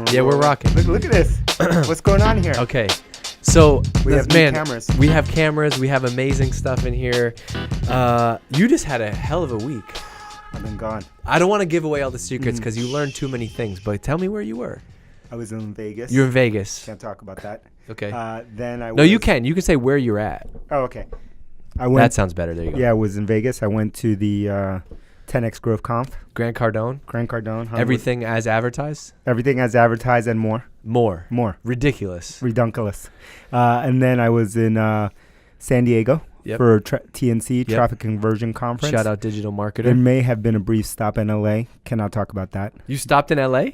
rocking. Yeah, we're rocking. Look at this. What's going on here? Okay. So, We have new cameras. We have cameras. We have amazing stuff in here. You just had a hell of a week. I've been gone. I don't want to give away all the secrets because you learned too many things, but tell me where you were. I was in Vegas. You're in Vegas. Can't talk about that. Okay. Then I No, you can. You can say where you're at. Oh, okay. I went. That sounds better. There you go. Yeah, I was in Vegas. I went to the 10X Growth Conf. Grant Cardone. Hollywood. Everything as advertised? Everything as advertised and more. More. Ridiculous. Redunculous. And then I was in San Diego for TNC, Traffic Conversion Conference. Shout out digital marketer. There may have been a brief stop in LA. Cannot talk about that. You stopped in LA?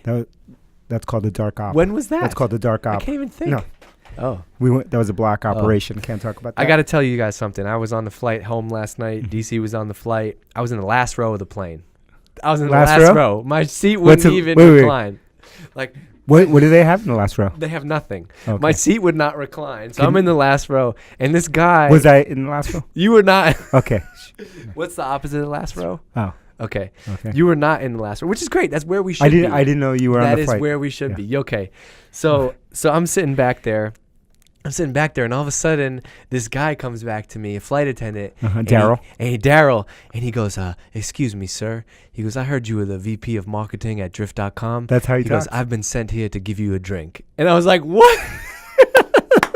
That's called the dark op. When was that? That's called the dark op. I can't even think. No. Oh. That was a black operation. Can't talk about that. I got to tell you guys something. I was on the flight home last night. DC was on the flight. I was in the last row of the plane. I was in the last row. My seat wouldn't even recline. Like, what do they have in the last row? They have nothing. Okay. My seat would not recline. So I'm in the last row. And this guy. Was I in the last row? You were not. Okay. What's the opposite of the last row? Oh. Okay. You were not in the last row, which is great. That's where we should be. I didn't know you were on the flight. That is where we should be. Okay. So I'm sitting back there. And all of a sudden, this guy comes back to me, a flight attendant. Daryl. Daryl. And he goes, excuse me, sir. He goes, I heard you were the VP of marketing at drift.com. That's how he goes, I've been sent here to give you a drink. And I was like, what?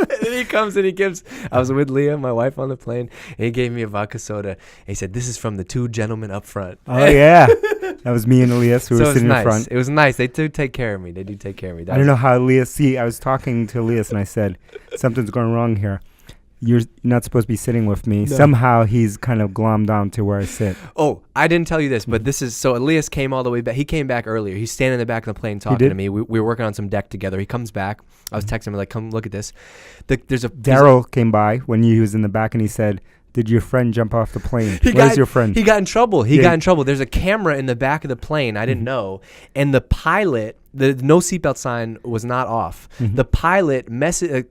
And then he comes and he gives, I was with Leah, my wife, on the plane, and he gave me a vodka soda. And he said, this is from the two gentlemen up front. Oh, yeah. That was me and Elias who were sitting in front. It was nice. They do take care of me. I don't know how Elias, I was talking to Elias and I said, something's going wrong here. You're not supposed to be sitting with me. No. Somehow he's kind of glommed on to where I sit. Oh, I didn't tell you this, but this is, so Elias came all the way back. He came back earlier. He's standing in the back of the plane talking to me. We were working on some deck together. He comes back. I was texting him like, come look at this. Daryl came by when he was in the back and he said, did your friend jump off the plane? Where's your friend? He got in trouble. He got in trouble. There's a camera in the back of the plane. I didn't know. And the pilot, the no seatbelt sign was not off. The pilot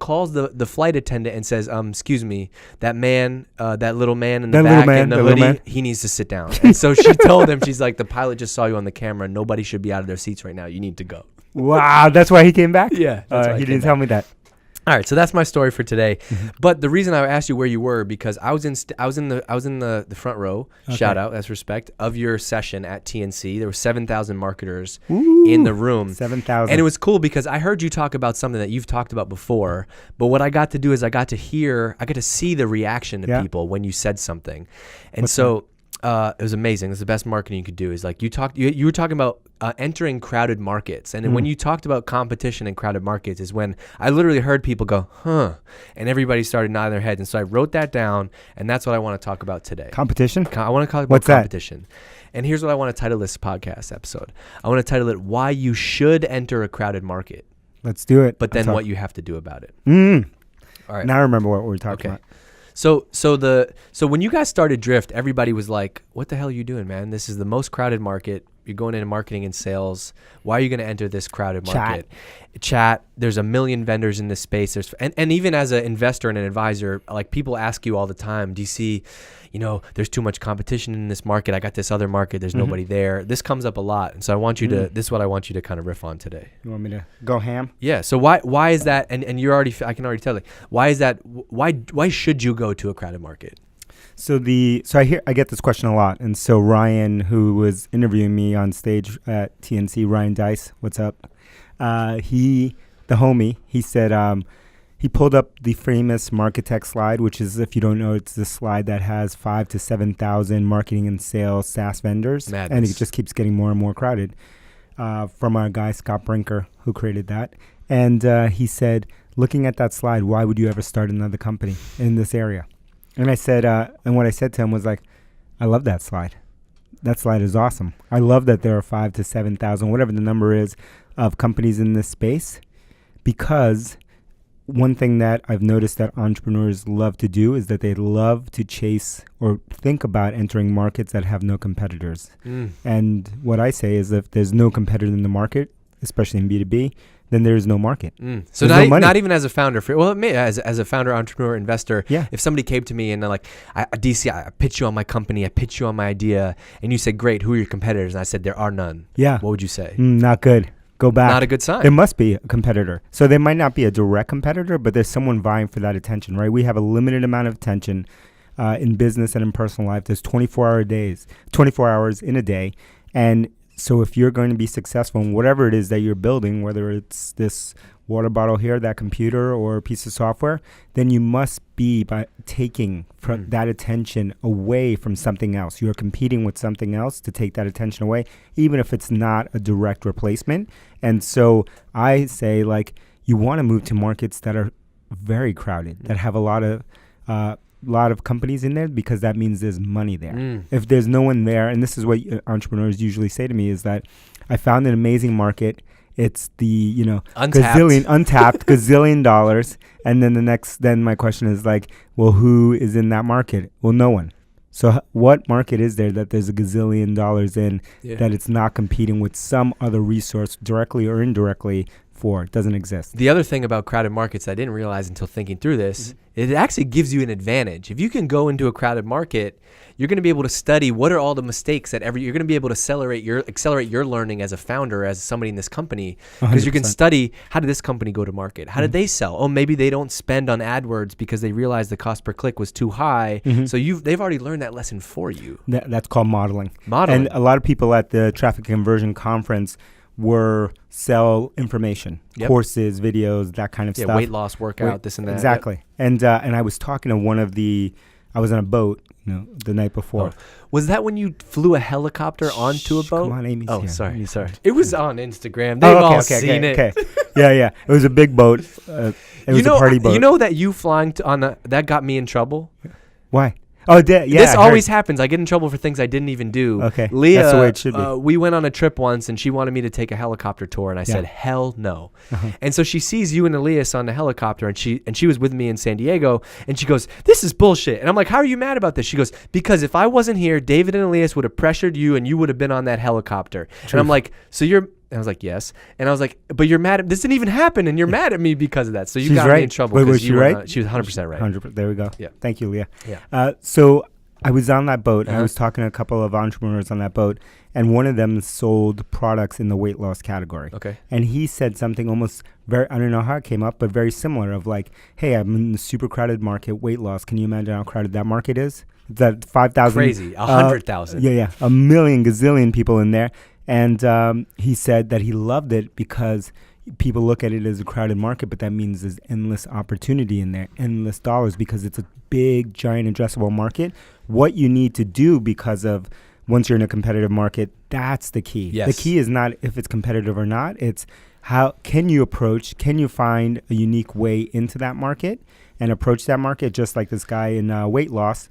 calls the flight attendant and says, excuse me, that man, that little man in the back in the hoodie, he needs to sit down. And so she told him, she's like, the pilot just saw you on the camera. Nobody should be out of their seats right now. You need to go. Wow. That's why he came back? Yeah. He didn't tell me that. All right, so that's my story for today. But the reason I asked you where you were because I was in the front row. Okay. Shout out, that's respect, of your session at TNC. There were 7,000 marketers in the room. 7,000. And it was cool because I heard you talk about something that you've talked about before. But what I got to do is I got to see the reaction to people when you said something, and it was amazing. It's the best marketing you could do. Is like you were talking about entering crowded markets, and then when you talked about competition in crowded markets, is when I literally heard people go, "Huh," and everybody started nodding their heads. And so I wrote that down, and that's what I want to talk about today. Competition. I want to talk about competition. And here's what I want to title this podcast episode. I want to title it "Why You Should Enter a Crowded Market." Let's do it. But then what you have to do about it. All right. Now I remember what we were talking about. So when you guys started Drift, everybody was like, "What the hell are you doing, man? This is the most crowded market. You're going into marketing and sales. Why are you going to enter this crowded market?" Chat. There's a million vendors in this space. And even as an investor and an advisor, like people ask you all the time, "Do you see, there's too much competition in this market. I got this other market. There's nobody there." This comes up a lot, and so I want you to. This is what I want you to kind of riff on today. You want me to go ham? Yeah. So why is that? And you're already. I can already tell. Like, why is that? Why should you go to a crowded market? So I get this question a lot, and so Ryan, who was interviewing me on stage at TNC, Ryan Dice, what's up? The homie, he said he pulled up the famous Marketech slide, which is, if you don't know, it's the slide that has 5,000 to 7,000 marketing and sales SaaS vendors, Madness. And it just keeps getting more and more crowded. From our guy Scott Brinker, who created that, and he said, looking at that slide, why would you ever start another company in this area? And I said, and what I said to him was like, I love that slide. That slide is awesome. I love that there are 5,000 to 7,000, whatever the number is, of companies in this space, because one thing that I've noticed that entrepreneurs love to do is that they love to chase or think about entering markets that have no competitors. And what I say is, if there's no competitor in the market, especially in B2B, then there is no market. So not even as a founder, as a founder, entrepreneur, investor, yeah. If somebody came to me and they're like, DC, I pitch you on my company, I pitch you on my idea, and you said, great, who are your competitors? And I said, there are none. Yeah. What would you say? Not good. go back. Not a good sign. There must be a competitor. So there might not be a direct competitor, but there's someone vying for that attention, right? We have a limited amount of attention in business and in personal life. There's 24 hours in a day. And so if you're going to be successful in whatever it is that you're building, whether it's this water bottle here, that computer, or a piece of software, then you must be by taking from that attention away from something else. You're competing with something else to take that attention away, even if it's not a direct replacement. And so I say, like, you want to move to markets that are very crowded, that have a lot of companies in there, because that means there's money there. If there's no one there, and this is what entrepreneurs usually say to me, is that I found an amazing market. It's the, untapped gazillion dollars. And then my question is like, well, who is in that market? Well, no one. So what market is there that there's a gazillion dollars in that it's not competing with some other resource directly or indirectly for? It doesn't exist. The other thing about crowded markets I didn't realize until thinking through this, it actually gives you an advantage. If you can go into a crowded market, you're going to be able to study what are all the mistakes that you're going to be able to accelerate your learning as a founder, as somebody in this company, because you can study, how did this company go to market? How did they sell? Oh, maybe they don't spend on AdWords because they realized the cost per click was too high. So they've already learned that lesson for you. That's called modeling. And a lot of people at the Traffic Conversion Conference sell information, courses, videos, that kind of stuff. Weight loss workout, this and that. Exactly. And I was talking to I was on a boat, the night before. Oh. Was that when you flew a helicopter onto a boat? Come on, Amy's here. Sorry. It was on Instagram. They've all seen it. Okay. Yeah. It was a big boat. It was a party boat. You know that you flying that got me in trouble? Why? Oh, yeah. This always happens. I get in trouble for things I didn't even do. Okay. Leah, that's the way it should be. We went on a trip once, and she wanted me to take a helicopter tour, and I said, hell no. And so she sees you and Elias on the helicopter, and she was with me in San Diego, and she goes, this is bullshit. And I'm like, how are you mad about this? She goes, because if I wasn't here, David and Elias would have pressured you, and you would have been on that helicopter. Truth. And I'm like, and I was like, yes. And I was like, but you're mad this didn't even happen, and you're mad at me because of that. So you got me in trouble. Wait, was she right? She was 100% right. 100%. There we go. Yeah. Thank you, Leah. Yeah. So I was on that boat, and I was talking to a couple of entrepreneurs on that boat, and one of them sold products in the weight loss category. Okay. And he said something almost I don't know how it came up, but very similar of like, hey, I'm in the super crowded market, weight loss. Can you imagine how crowded that market is? It's at 5,000. Crazy. 100,000. Yeah. A million, gazillion people in there. And he said that he loved it because people look at it as a crowded market, but that means there's endless opportunity in there, endless dollars, because it's a big, giant, addressable market. What you need to do, because of once you're in a competitive market, that's the key. Yes. The key is not if it's competitive or not. It's how can you find a unique way into that market and approach that market, just like this guy in weight loss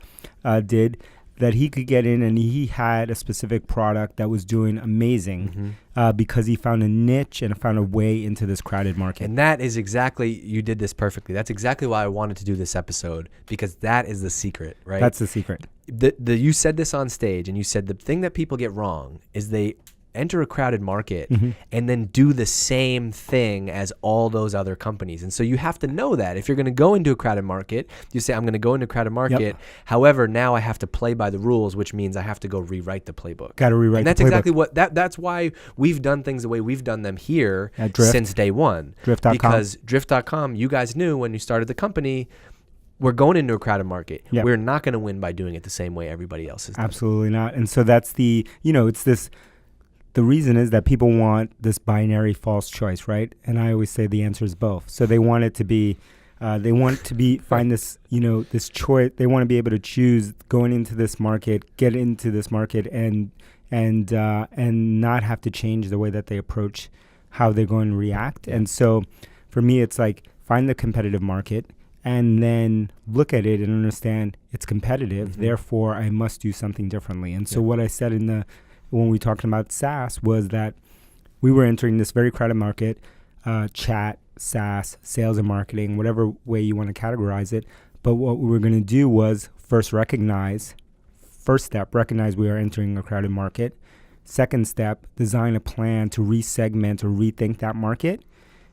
did, that he could get in, and he had a specific product that was doing amazing because he found a niche and found a way into this crowded market. And that is you did this perfectly. That's exactly why I wanted to do this episode, because that is the secret, right? That's the secret. You said this on stage, and you said the thing that people get wrong is they enter a crowded market and then do the same thing as all those other companies. And so you have to know that if you're going to go into a crowded market, you say, I'm going to go into a crowded market. Yep. However, now I have to play by the rules, which means I have to go rewrite the playbook. Got to rewrite the playbook. And that's exactly that's why we've done things the way we've done them here since day one. Drift.com. Because Drift.com, you guys knew when you started the company, we're going into a crowded market. Yep. We're not going to win by doing it the same way everybody else is doing. Absolutely not. And so that's it's this. The reason is that people want this binary false choice, right? And I always say the answer is both. So they want it to be, find this, this choice. They want to be able to choose going into this market, get into this market, and not have to change the way that they approach how they're going to react. And so for me, it's like find the competitive market and then look at it and understand it's competitive. Therefore, I must do something differently. And so what I said when we talked about SaaS was that we were entering this very crowded market, chat, SaaS, sales and marketing, whatever way you want to categorize it. But what we were going to do was first recognize we are entering a crowded market. Second step, design a plan to resegment or rethink that market.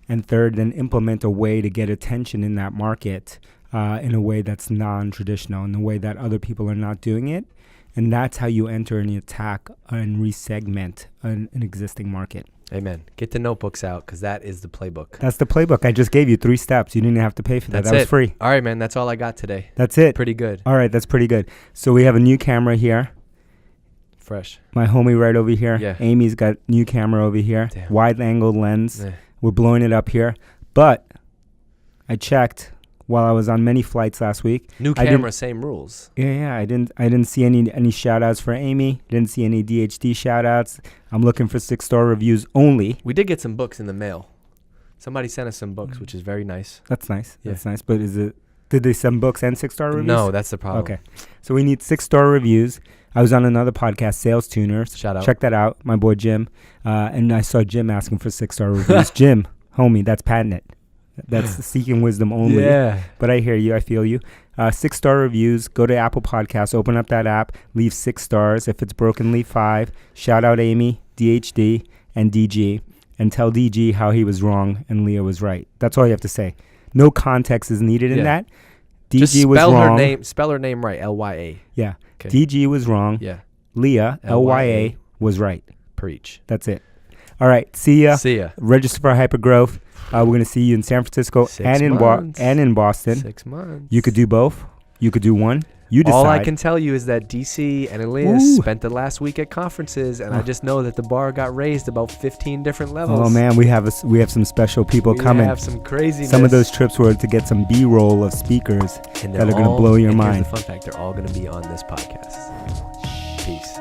And third, then implement a way to get attention in that market in a way that's non-traditional, in a way that other people are not doing it. And that's how you enter and attack and resegment an existing market. Amen. Get the notebooks out because that is the playbook. That's the playbook. I just gave you 3 steps. You didn't have to pay for that. That's That was it. free. All right, man. That's all I got today. That's it. Pretty good. All right, that's pretty good. So we have a new camera here. Fresh. My homie right over here. Yeah. Amy's got new camera over here. Damn. Wide angle lens. Eh. We're blowing it up here. But I checked while I was on many flights last week. New camera, same rules. Yeah. I didn't see any shout outs for Amy. Didn't see any DHD shout outs. I'm looking for 6-star reviews only. We did get some books in the mail. Somebody sent us some books, which is very nice. That's nice. Yeah. That's nice. But did they send books and 6-star reviews? No, that's the problem. Okay. So we need 6-star reviews. I was on another podcast, Sales Tuners. Shout out. Check that out, my boy Jim. And I saw Jim asking for 6-star reviews. Jim, homie, that's patent. That's seeking wisdom only. Yeah. But I hear you. I feel you. 6-star reviews. Go to Apple Podcasts. Open up that app. Leave 6 stars. If it's broken, leave 5. Shout out Amy, DHD, and DG. And tell DG how he was wrong and Leah was right. That's all you have to say. No context is needed in that. DG Just was wrong. Spell her name right. L-Y-A. Yeah. Okay. DG was wrong. Yeah. Leah, L-Y-A, was right. Preach. That's it. All right. See ya. See ya. Register for Hypergrowth. We're going to see you in San Francisco 6 and months. in Boston. 6 months. You could do both. You could do one. You decide. All I can tell you is that DC and Elias spent the last week at conferences, and I just know that the bar got raised about 15 different levels. Oh man, we have some special people coming. We have some craziness. Some of those trips were to get some B-roll of speakers and that are going to blow your and mind. Here's the fun fact: they're all going to be on this podcast. Peace.